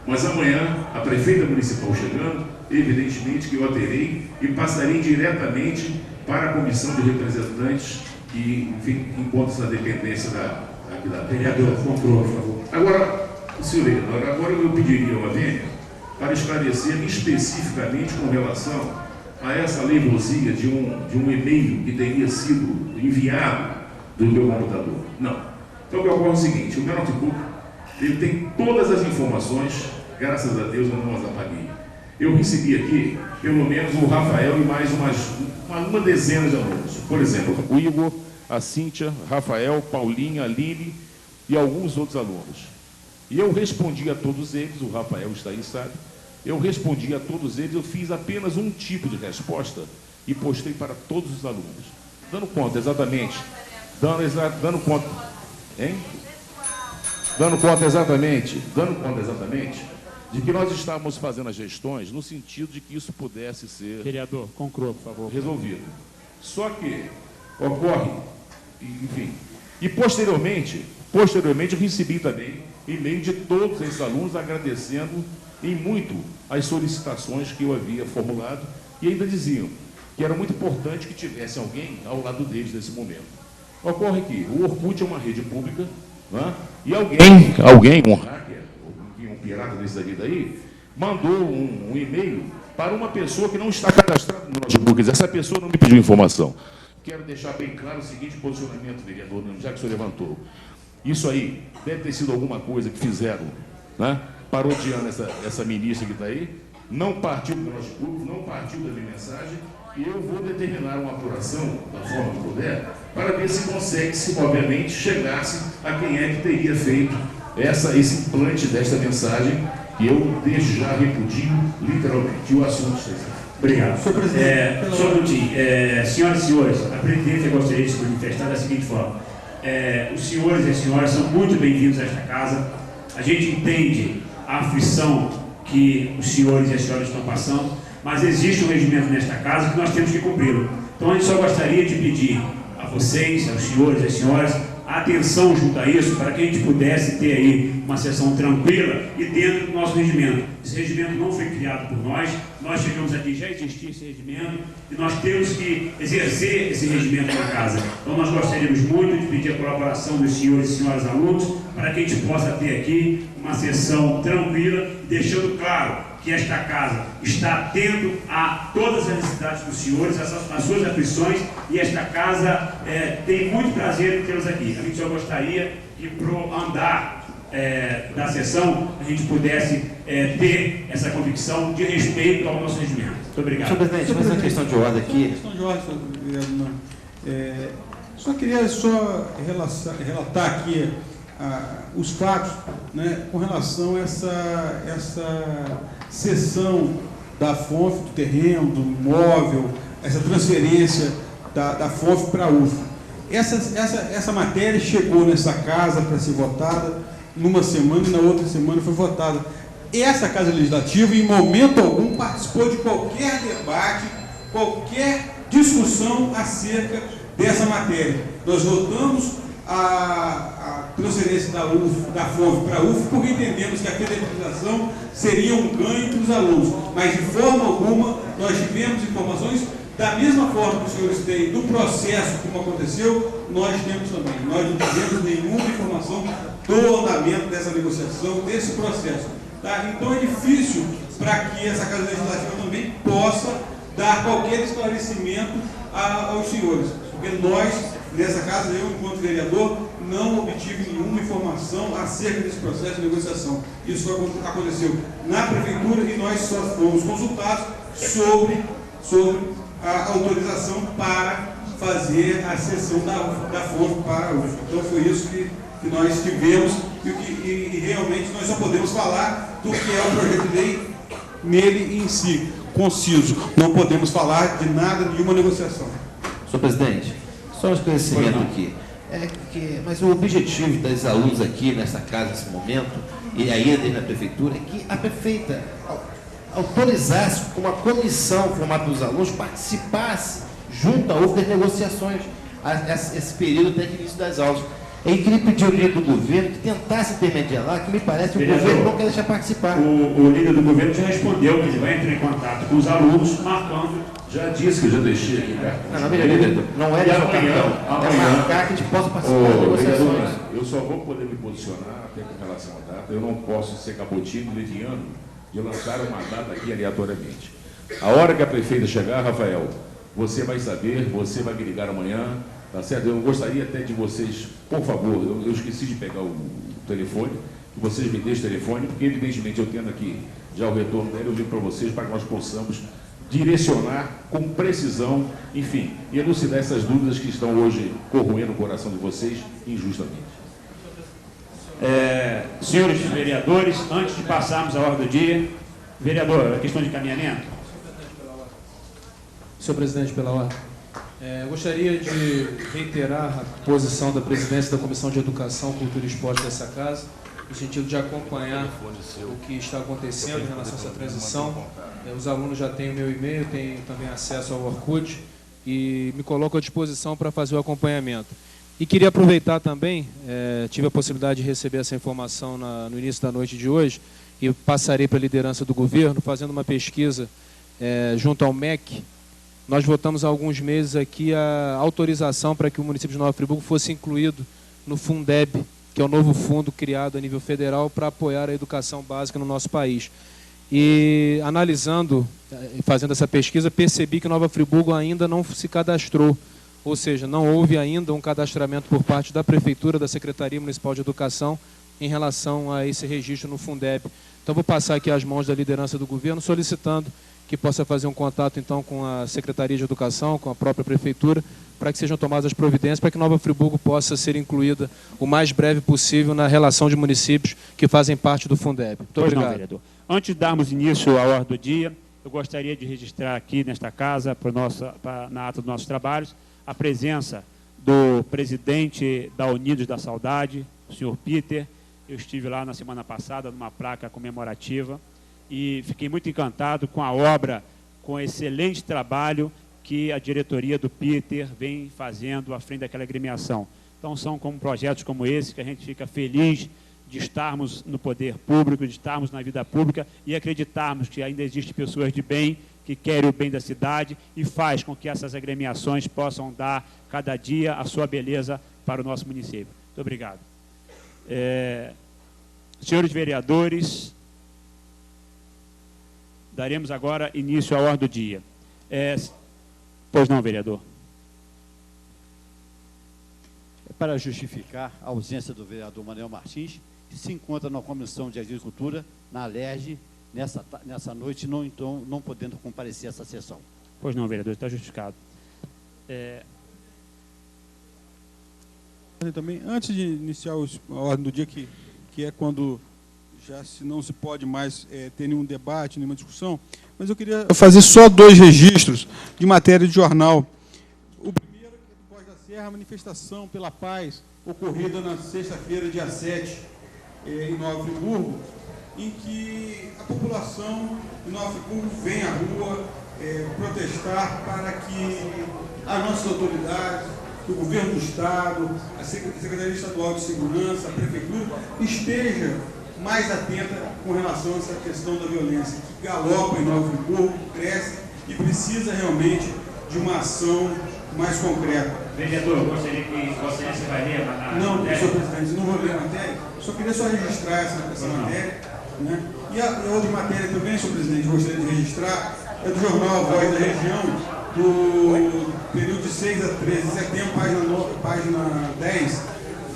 S9: Mas amanhã, a prefeita municipal chegando, evidentemente que eu a terei e passarei diretamente para a comissão de representantes que, enfim, encontra-se na dependência da vereadora. Controle, por favor. Agora, senhor vereador, agora eu pediria ao Avênia para esclarecer especificamente com relação a essa leilosia de um e-mail que teria sido enviado do meu computador. Não. Então, o que ocorre é o seguinte, o meu notebook, ele tem todas as informações, graças a Deus eu não as apaguei. Eu recebi aqui, pelo menos, o Rafael e mais uma dezena de alunos. Por exemplo, o Igor, a Cíntia, Rafael, Paulinha, a Lili e alguns outros alunos. E eu respondi a todos eles, o Rafael está aí, sabe? Eu respondi a todos eles, eu fiz apenas um tipo de resposta e postei para todos os alunos. Dando conta exatamente, dando conta exatamente de que nós estávamos fazendo as gestões no sentido de que isso pudesse ser...
S1: Vereador, conclua, por favor.
S9: Resolvido. Só que ocorre, enfim, e posteriormente eu recebi também e-mail de todos esses alunos agradecendo em muito as solicitações que eu havia formulado e ainda diziam que era muito importante que tivesse alguém ao lado deles nesse momento. Ocorre que o Orkut é uma rede pública, né? E alguém, um hacker, um pirata desse da vida aí, mandou um e-mail para uma pessoa que não está cadastrada no notebook. Essa pessoa não me pediu informação. Quero deixar bem claro o seguinte posicionamento, vereador, já que o senhor levantou. Isso aí deve ter sido alguma coisa que fizeram, né, parodiando essa ministra que está aí, não partiu do notebook, não partiu da minha mensagem, e eu vou determinar uma apuração, da forma que puder, para ver se consegue, se obviamente chegasse a quem é que teria feito esse implante desta mensagem, que eu desde já repudio literalmente. E o assunto está aí.
S1: Obrigado. Senhor presidente, só um minutinho. Senhoras e senhores, a presidência gostaria de se manifestar da seguinte forma. Os senhores e as senhoras são muito bem-vindos a esta casa. A gente entende a aflição que os senhores e as senhoras estão passando, mas existe um regimento nesta casa que nós temos que cumpri-lo. Então a gente só gostaria de pedir a vocês, aos senhores e às senhoras, atenção junto a isso, para que a gente pudesse ter aí uma sessão tranquila e dentro do nosso regimento. Esse regimento não foi criado por nós chegamos aqui, já existia esse regimento, e nós temos que exercer esse regimento na casa. Então nós gostaríamos muito de pedir a colaboração dos senhores e senhoras alunos, para que a gente possa ter aqui uma sessão tranquila, deixando claro que esta casa está atento a todas as necessidades dos senhores, as suas aflições, e esta casa tem muito prazer em tê-los aqui. A gente só gostaria que, para o andar da sessão, a gente pudesse ter essa convicção de respeito ao nosso regimento. Muito obrigado.
S6: Senhor presidente, mais uma questão de ordem aqui.
S4: Questão de ordem, senhor vereador. Só queria relatar aqui os fatos, né, com relação a essa cessão da FONF, do terreno, do imóvel, essa transferência da FONF para a UF. Essa matéria chegou nessa casa para ser votada numa semana e na outra semana foi votada. Essa Casa Legislativa, em momento algum, participou de qualquer debate, qualquer discussão acerca dessa matéria. Nós votamos a transferência da FONF para a UF porque entendemos que a federalização seria um ganho para os alunos, mas de forma alguma nós tivemos informações. Da mesma forma que os senhores têm do processo como aconteceu, nós temos também. Nós não tivemos nenhuma informação do andamento dessa negociação, desse processo. Tá? Então é difícil para que essa Casa Legislativa também possa dar qualquer esclarecimento aos senhores. Porque nós, nessa casa, eu, enquanto vereador, não obtive nenhuma informação acerca desse processo de negociação. Isso aconteceu na Prefeitura e nós só fomos consultados sobre a autorização para fazer a cessão da FONF para a UF. Então foi isso que nós tivemos e realmente nós só podemos falar do que é o projeto de lei nele em si, conciso. Não podemos falar de nada, nenhuma negociação.
S6: Senhor presidente, só um esclarecimento aqui. Mas o objetivo das alunos aqui nessa casa, nesse momento, e aí desde a Prefeitura, é que a prefeita autorizasse com uma comissão formada pelos alunos, participasse junto a outras negociações, esse período até o início das aulas. Eu queria pedir ao líder do governo que tentasse intermediar lá, que me parece que o governo não quer deixar participar.
S1: O líder do governo já respondeu que ele vai entrar em contato com os alunos, marcando.
S9: Já disse que eu já deixei aqui, né?
S6: Não é de cartão, é marcar que a gente possa participar das negociações.
S9: Eu só vou poder me posicionar até com relação à data. Eu não posso ser cabotino, leviano, de lançar uma data aqui aleatoriamente. A hora que a prefeita chegar, Rafael, você vai saber, você vai me ligar amanhã, tá certo? Eu gostaria até de vocês, por favor, eu esqueci de pegar o telefone, que vocês me deixem o telefone, porque evidentemente eu tendo aqui já o retorno dele, eu digo para vocês, para que nós possamos direcionar com precisão, enfim, e elucidar essas dúvidas que estão hoje corroendo o coração de vocês injustamente.
S1: Senhores vereadores, antes de passarmos a ordem do dia, vereador, a questão de encaminhamento.
S5: Senhor presidente, pela ordem. Gostaria de reiterar a posição da presidência da Comissão de Educação, Cultura e Esporte dessa casa, no sentido de acompanhar o que está acontecendo em relação a essa transição. Os alunos já têm o meu e-mail, têm também acesso ao Orkut e me coloco à disposição para fazer o acompanhamento. E queria aproveitar também, tive a possibilidade de receber essa informação no início da noite de hoje e passarei para a liderança do governo, fazendo uma pesquisa junto ao MEC. Nós votamos há alguns meses aqui a autorização para que o município de Nova Friburgo fosse incluído no Fundeb, que é o novo fundo criado a nível federal para apoiar a educação básica no nosso país. E analisando, fazendo essa pesquisa, percebi que Nova Friburgo ainda não se cadastrou, ou seja, não houve ainda um cadastramento por parte da Prefeitura, da Secretaria Municipal de Educação, em relação a esse registro no Fundeb. Então, vou passar aqui às mãos da liderança do governo, solicitando que possa fazer um contato, então, com a Secretaria de Educação, com a própria Prefeitura, para que sejam tomadas as providências, para que Nova Friburgo possa ser incluída o mais breve possível na relação de municípios que fazem parte do Fundeb. Muito obrigado.
S1: Não, vereador. Antes de darmos início à ordem do dia, eu gostaria de registrar aqui nesta casa, na ata dos nossos trabalhos, a presença do presidente da Unidos da Saudade, o senhor Peter. Eu estive lá na semana passada, numa placa comemorativa, e fiquei muito encantado com a obra, com o excelente trabalho que a diretoria do Peter vem fazendo à frente daquela agremiação. Então, são como projetos como esse que a gente fica feliz de estarmos no poder público, de estarmos na vida pública e acreditarmos que ainda existem pessoas de bem que querem o bem da cidade e faz com que essas agremiações possam dar, cada dia, a sua beleza para o nosso município. Muito obrigado. Senhores vereadores, daremos agora início à ordem do dia. Pois não, vereador.
S7: Para justificar a ausência do vereador Manuel Martins, que se encontra na Comissão de Agricultura, na Alerj, nessa noite, não podendo comparecer a essa sessão.
S1: Pois não, vereador, está justificado.
S4: Também, antes de iniciar a ordem do dia, que é quando já não se pode mais ter nenhum debate, nenhuma discussão, mas eu queria fazer só 2 registros de matéria de jornal. O primeiro é do Pós da Serra, a manifestação pela paz, ocorrida na sexta-feira, dia 7, em Nova Friburgo, em que a população de Nova Friburgo vem à rua protestar para que as nossas autoridades, o governo do Estado, a Secretaria Estadual de Segurança, a Prefeitura, esteja mais atenta com relação a essa questão da violência, que galopa em Nova Friburgo, cresce e precisa realmente de uma ação mais concreta.
S1: Vereador, eu gostaria que Vossa Excelência vai ler a matéria.
S4: Não, senhor presidente, não vou ler a matéria, só queria registrar essa matéria. Né? E a outra matéria também, senhor presidente, gostaria de registrar, é do jornal Voz da Região, do período de 6 a 13 de setembro, página 10,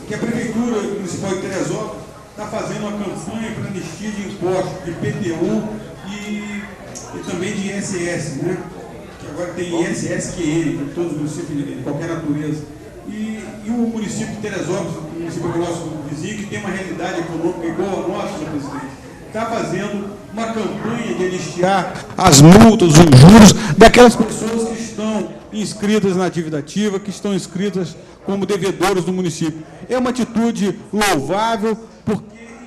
S4: que a Prefeitura Municipal de Teresópolis está fazendo uma campanha para anistia de impostos, de IPTU e também de ISS, né? Que agora tem ISSQN, para todos os municípios de qualquer natureza. E o município de Teresópolis, o município do nosso vizinho, que tem uma realidade econômica igual a nossa, senhor presidente, está fazendo uma campanha de anistiar as multas, os juros daquelas pessoas que estão inscritas na dívida ativa, que estão inscritas como devedores do município. É uma atitude louvável, porque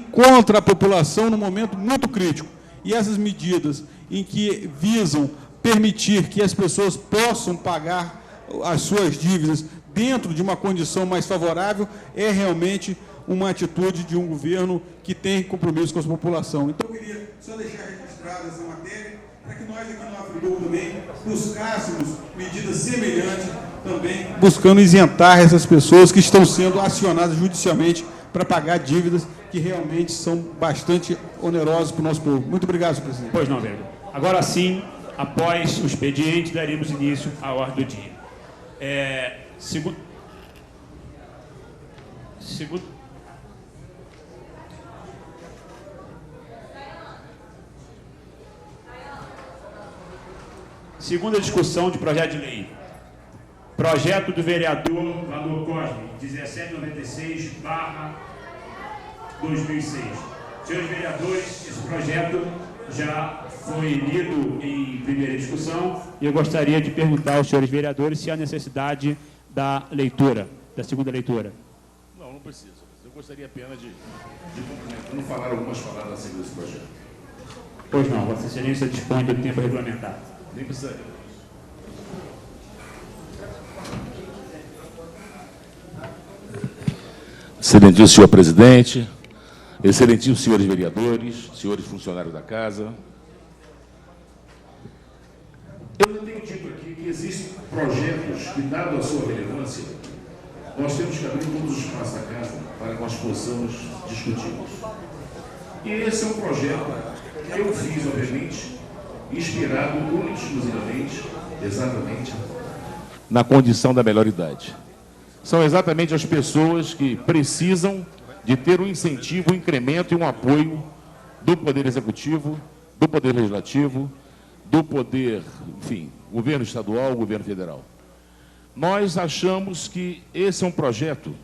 S4: encontra a população num momento muito crítico. E essas medidas em que visam permitir que as pessoas possam pagar as suas dívidas dentro de uma condição mais favorável é realmente uma atitude de um governo que tem compromisso com a sua população. Então, eu queria só deixar registrada essa matéria, para que nós aqui no Nova Friburgo também buscássemos medidas semelhantes, também buscando isentar essas pessoas que estão sendo acionadas judicialmente para pagar dívidas que realmente são bastante onerosas para o nosso povo. Muito obrigado, senhor presidente.
S1: Pois não, vereador. Agora sim, após o expediente, daremos início à ordem do dia. Segunda discussão de projeto de lei. Projeto do vereador Valor Cosme, 1796/2006. Senhores vereadores, esse projeto já foi lido em primeira discussão e eu gostaria de perguntar aos senhores vereadores se há necessidade da leitura, da segunda leitura.
S9: Não precisa. Eu gostaria apenas de cumprimentando, falar algumas palavras acerca desse projeto.
S1: Pois não, Vossa Excelência dispõe do tempo regulamentado.
S9: Nem precisaria. Excelentíssimo senhor presidente, excelentíssimos senhores vereadores, senhores funcionários da casa. Eu já tenho dito aqui que existem projetos que, dado a sua relevância, nós temos que abrir todos os espaços da casa para que nós possamos discuti-los. E esse é um projeto que eu fiz, obviamente, inspirado única e exclusivamente, exatamente, na condição da melhor idade. São exatamente as pessoas que precisam de ter um incentivo, um incremento e um apoio do Poder Executivo, do Poder Legislativo, do Poder, enfim, governo estadual, governo federal. Nós achamos que esse é um projeto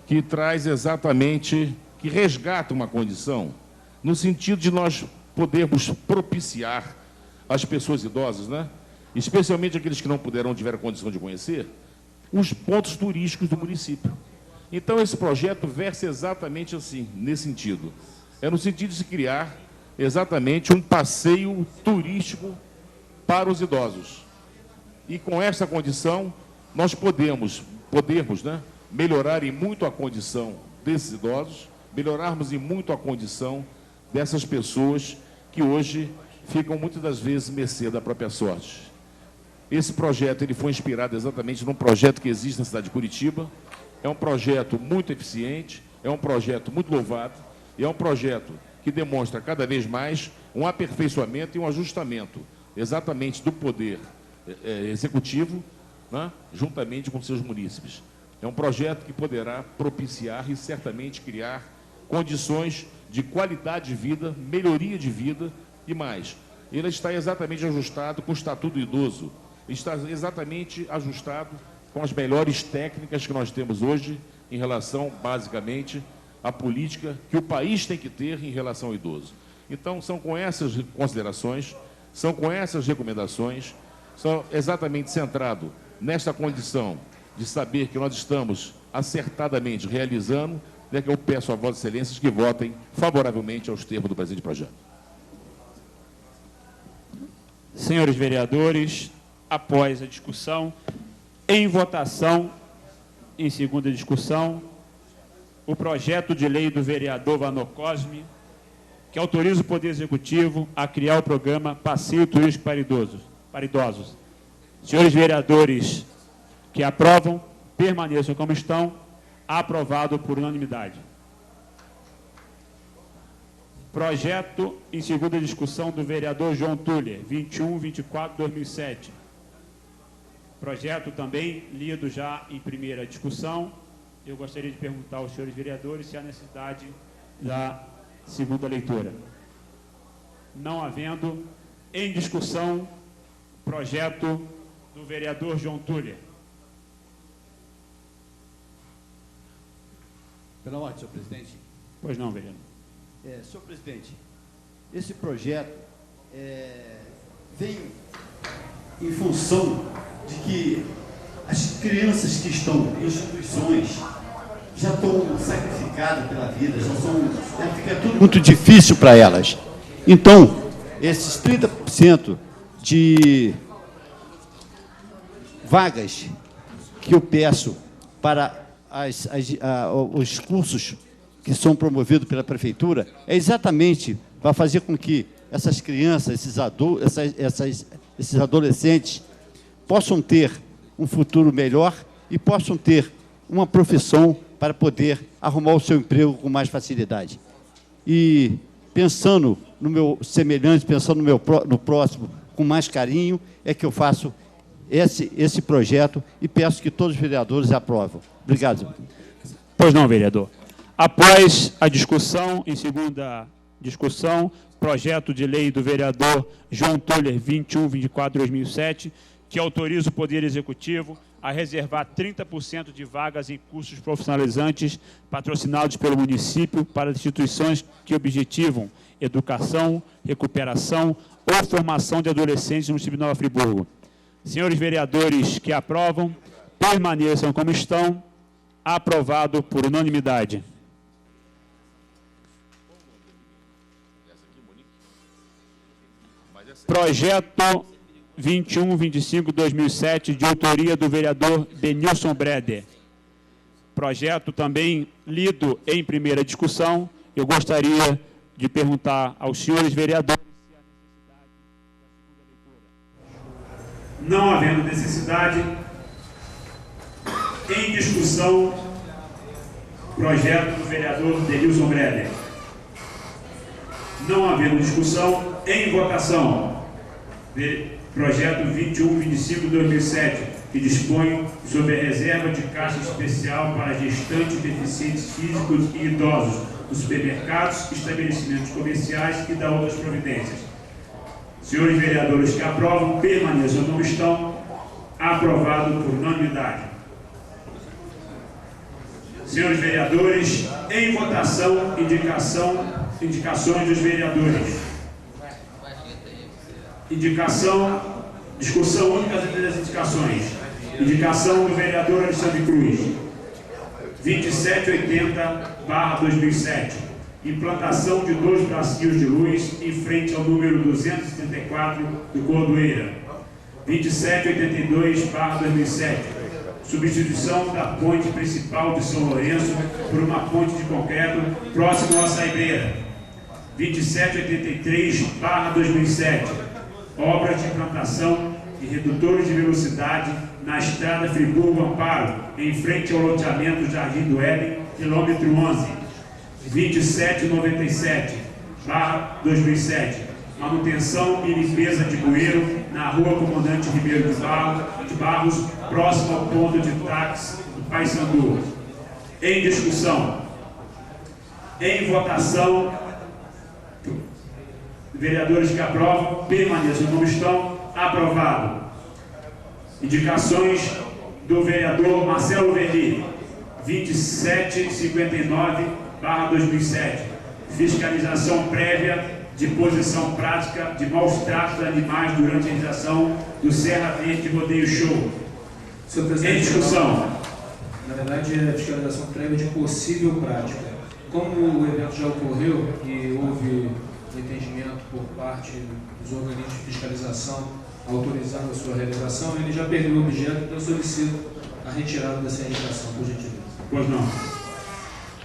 S9: que traz exatamente, que resgata uma condição, no sentido de nós podermos propiciar às pessoas idosas, né? Especialmente aqueles que não puderam, não tiveram condição de conhecer, os pontos turísticos do município. Então, esse projeto versa exatamente assim, nesse sentido. É no sentido de se criar exatamente um passeio turístico para os idosos. E com essa condição, nós podemos, né, melhorar em muito a condição desses idosos, melhorarmos em muito a condição dessas pessoas que hoje ficam muitas das vezes mercê da própria sorte. Esse projeto ele foi inspirado exatamente num projeto que existe na cidade de Curitiba. É um projeto muito eficiente, é um projeto muito louvado, e é um projeto que demonstra cada vez mais um aperfeiçoamento e um ajustamento exatamente do poder executivo, né, juntamente com seus munícipes. É um projeto que poderá propiciar e certamente criar condições de qualidade de vida, melhoria de vida e mais. Ele está exatamente ajustado com o Estatuto do Idoso, está exatamente ajustado com as melhores técnicas que nós temos hoje em relação, basicamente, à política que o país tem que ter em relação ao idoso. Então, são com essas considerações, são com essas recomendações, são exatamente centrado nesta condição de saber que nós estamos acertadamente realizando, né, que eu peço a Vossas Excelências que votem favoravelmente aos termos do presente projeto.
S1: Senhores vereadores, após a discussão, em votação, em segunda discussão, o projeto de lei do vereador Vano Cosme, que autoriza o Poder Executivo a criar o programa Passeio Turístico para idosos. Senhores vereadores que aprovam, permaneçam como estão. Aprovado por unanimidade. Projeto em segunda discussão do vereador João Tuller, 21/24/2007. Projeto também lido já em primeira discussão. Eu gostaria de perguntar aos senhores vereadores se há necessidade da segunda leitura. Não havendo, em discussão, projeto do vereador João Tuller.
S7: Pela ordem, senhor presidente.
S1: Pois não, vereador.
S7: Senhor presidente, esse projeto vem em função de que as crianças que estão em instituições já estão sacrificadas pela vida, fica tudo muito difícil para elas. Então, esses 30% de vagas que eu peço para os cursos que são promovidos pela Prefeitura, é exatamente para fazer com que essas crianças, esses adolescentes, possam ter um futuro melhor e possam ter uma profissão para poder arrumar o seu emprego com mais facilidade. E pensando no meu semelhante, pensando no próximo com mais carinho, é que eu faço esse projeto e peço que todos os vereadores aprovem. Obrigado.
S1: Pois não, vereador. Após a discussão, em segunda discussão, projeto de lei do vereador João Tuller, 21/24/2007, que autoriza o Poder Executivo a reservar 30% de vagas em cursos profissionalizantes patrocinados pelo município para instituições que objetivam educação, recuperação ou formação de adolescentes no município de Nova Friburgo. Senhores vereadores que aprovam, permaneçam como estão. Aprovado por unanimidade. Projeto 2125/2007, de autoria do vereador Denilson Breder. Projeto também lido em primeira discussão. Eu gostaria de perguntar aos senhores vereadores se há necessidade da segunda leitura. Não havendo necessidade, em discussão, projeto do vereador Denilson Breder. Não havendo discussão, em votação, projeto 2125/2007, que dispõe sobre a reserva de caixa especial para gestantes, deficientes físicos e idosos nos supermercados, estabelecimentos comerciais e da outras providências. Senhores vereadores que aprovam, permaneçam como estão. Aprovado por unanimidade. Senhores vereadores, em votação, indicações dos vereadores. Discussão única das indicações. Indicação do vereador Alexandre Cruz. 2780/2007. Implantação de 2 bracinhos de luz em frente ao número 234 do Cordoeira. 2782/2007. Substituição da ponte principal de São Lourenço por uma ponte de concreto próximo à Saibreira. 2783/2007. Obras de implantação de redutores de velocidade na estrada Friburgo-Amparo, em frente ao loteamento Jardim do Éden, quilômetro 11. 2797/2007. Manutenção e limpeza de bueiro na rua Comandante Ribeiro de Barros, próximo ao ponto de táxi do Paissandu. Em discussão. Em votação. Vereadores que aprovam, permaneçam como estão. Aprovado. Indicações do vereador Marcelo Verli. 2759/2007. Fiscalização prévia de posição prática de maus tratos de animais durante a realização do Serra Verde Rodeio Show.
S5: Senhor presidente,
S1: em discussão.
S5: Na verdade, é a fiscalização prévia de possível prática. Como o evento já ocorreu e houve entendimento por parte dos organismos de fiscalização autorizando a sua realização, ele já perdeu o objeto, então eu solicito a retirada dessa indicação, por gentileza.
S1: Pois não.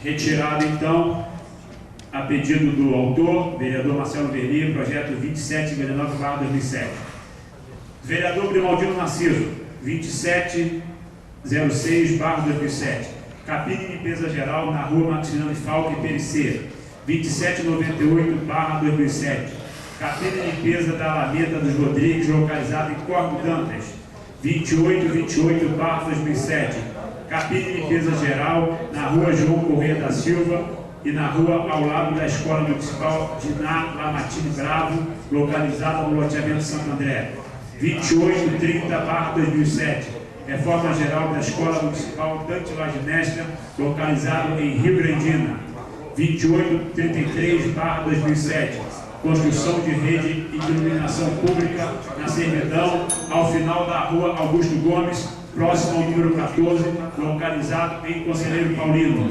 S1: Retirado, então, a pedido do autor, vereador Marcelo Verli, projeto 2759/2007. Vereador Grimaldino Narciso, 2706/2007. Cabine de limpeza geral na rua Maximiliano Falque, PLC, 2798/2007. Cabine de limpeza da Alameda dos Rodrigues, localizada em Corpo Dantas, 2828/2007. Cabine de limpeza geral na rua João Corrêa da Silva e na rua ao lado da Escola Municipal de Lamartine Bravo, localizada no loteamento Santo André, 2830/2007. Reforma geral da Escola Municipal Dante Laginestra, localizado em Rio Grandina, 2833/2007. Construção de rede de iluminação pública na Servidão, ao final da rua Augusto Gomes, próximo ao número 14, localizado em Conselheiro Paulino,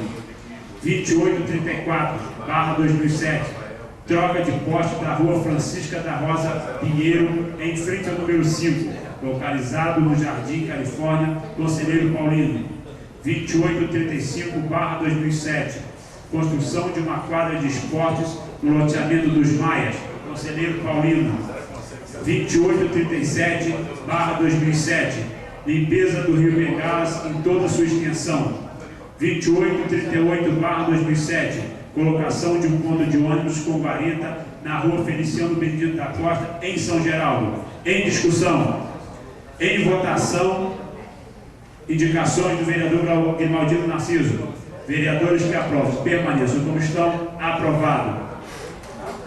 S1: 2834/2007. Troca de poste da rua Francisca da Rosa Pinheiro, em frente ao número 5, localizado no Jardim Califórnia, Conselheiro Paulino, 2835/2007. Construção de uma quadra de esportes no loteamento dos Maias, Conselheiro Paulino, 2837/2007. Limpeza do Rio Bengalas em toda a sua extensão, 2838/2007. Colocação de um ponto de ônibus com vareta na rua Feliciano Benedito da Costa, em São Geraldo. Em discussão. Em votação, indicações do vereador Grimaldino Narciso. Vereadores que aprovam, permaneçam como estão. Aprovado.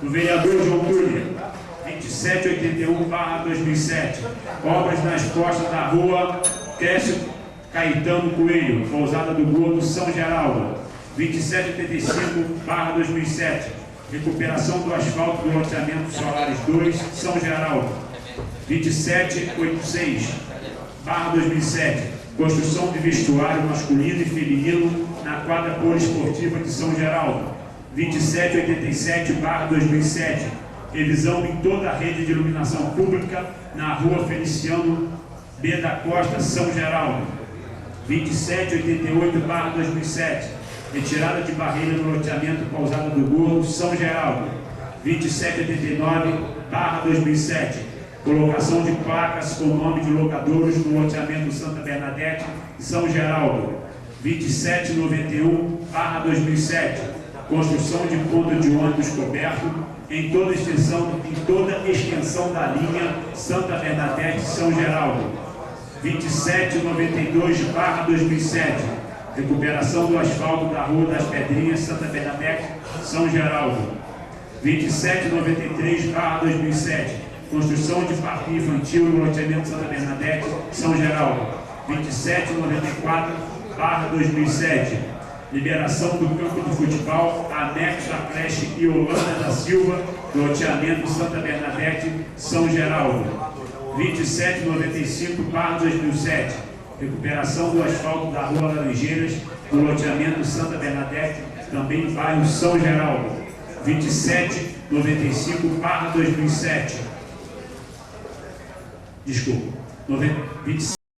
S1: Do vereador João Túlio, 2781/2007. Obras nas costas da rua Cresce Caetano Coelho, pousada do Gordo, São Geraldo, 2785/2007. Recuperação do asfalto do loteamento Solares 2, São Geraldo, 2786/2007. Construção de vestuário masculino e feminino na quadra poliesportiva de São Geraldo, 2787/2007. revisão em toda a rede de iluminação pública na rua Feliciano B. da Costa, São Geraldo. 2788/2007, retirada de barreira no loteamento Pousada do Gordo, São Geraldo. 2789/2007, colocação de placas com nome de locadouros no loteamento Santa Bernadette, São Geraldo. 2791/2007, construção de ponto de ônibus coberto em toda a extensão da linha Santa Bernadette, São Geraldo. 2792/2007, recuperação do asfalto da Rua das Pedrinhas, Santa Bernadette, São Geraldo. 2793/2007, construção de parque infantil no loteamento Santa Bernadette, São Geraldo. 2794/2007, liberação do campo de futebol anexo à creche Iolanda da Silva, loteamento Santa Bernadette, São Geraldo. 2795/2007, recuperação do asfalto da Rua Laranjeiras, no loteamento Santa Bernadette, também bairro São Geraldo. 2795/2007. Desculpa. 27